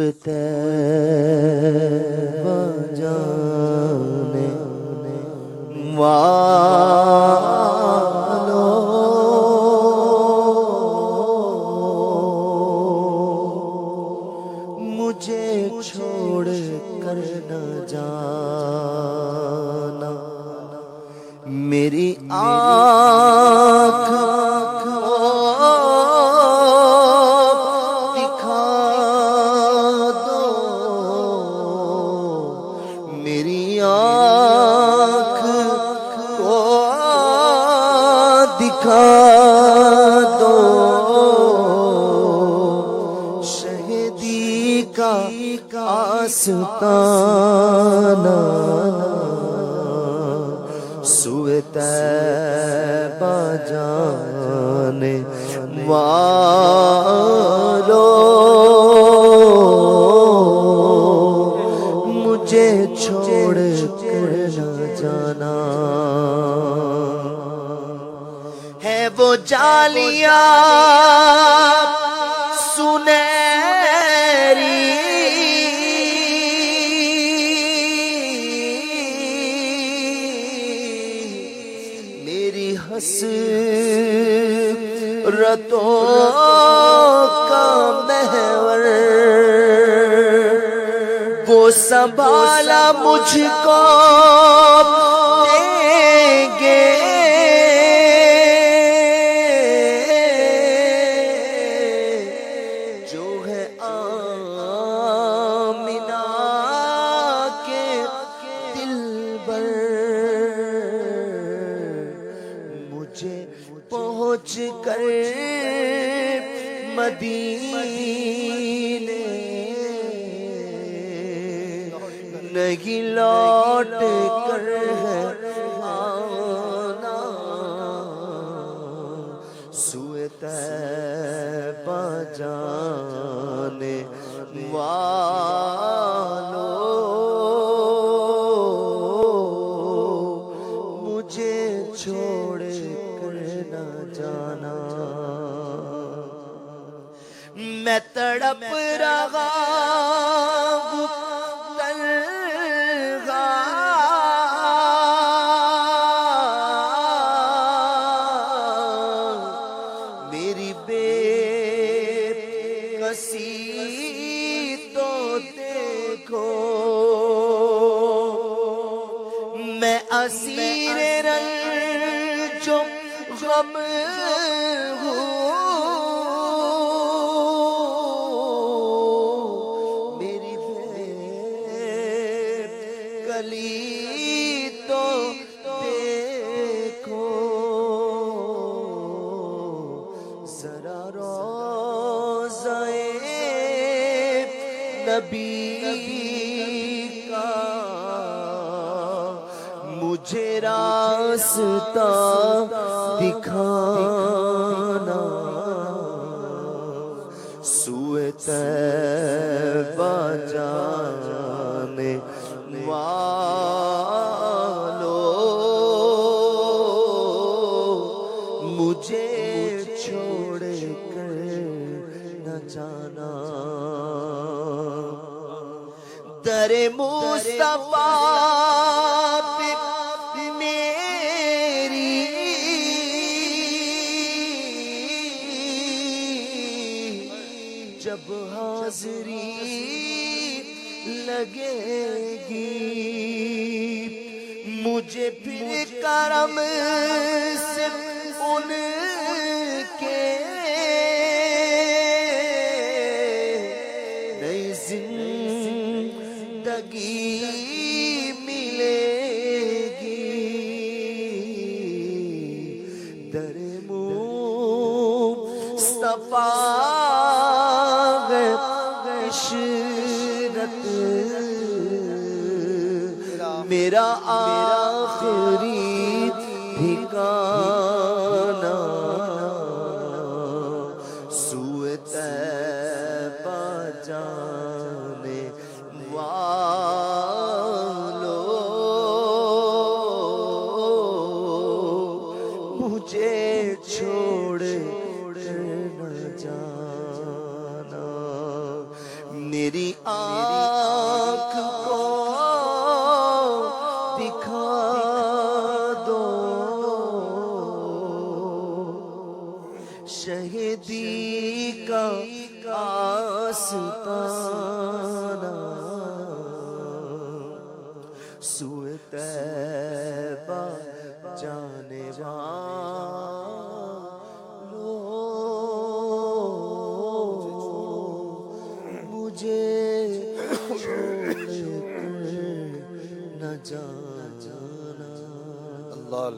سوئے طیبہ جانے والو مجھے چھوڑ کر نہ جانا، میری آنکھ دکھا دو، میری آنکھ کو دکھا دو، شہیدی کا آستانہ سوئے طیبہ جانے والو مجھے چھوڑ کر نہ جانا، ہے وہ جالیاں سنہری میری حسرتوں کا محور، وہ سنبھالا مجھ کو دیں گے، جو ہے آمنہ کے دلبر، مجھے پہنچ کر مدینے نہیں لوٹ کر ہے آنا، سوئے طیبہ جانے والو مجھے چھوڑ کر نہ جانا، میں تڑپ رہا ہوں تنہا، میری بے کسی تو دیکھو، میں اسیر رنج و غم ہوں، میری بے کلی تو دیکھو، ذرا روضہ نبی کا مجھے راستہ دکھانا، سوئے طیبہ جانے والو مجھے چھوڑ کر نہ جانا، در مصطفیٰ پہ میری جب حاضری لگے گی، مجھے پھر کرم سے ان کے نئی زندگی ملے گی، در مصطفیٰ عشرت میرا آخری ٹھکانہ، سوئے طیبہ جانے والو مجھے چھوڑ کر نہ جانا، میری آنکھ کو دکھا دو شہیدی کا آستانہ سوئے طیبہ جانے والوں مجھے چھوڑ کر نہ جانا. اللہ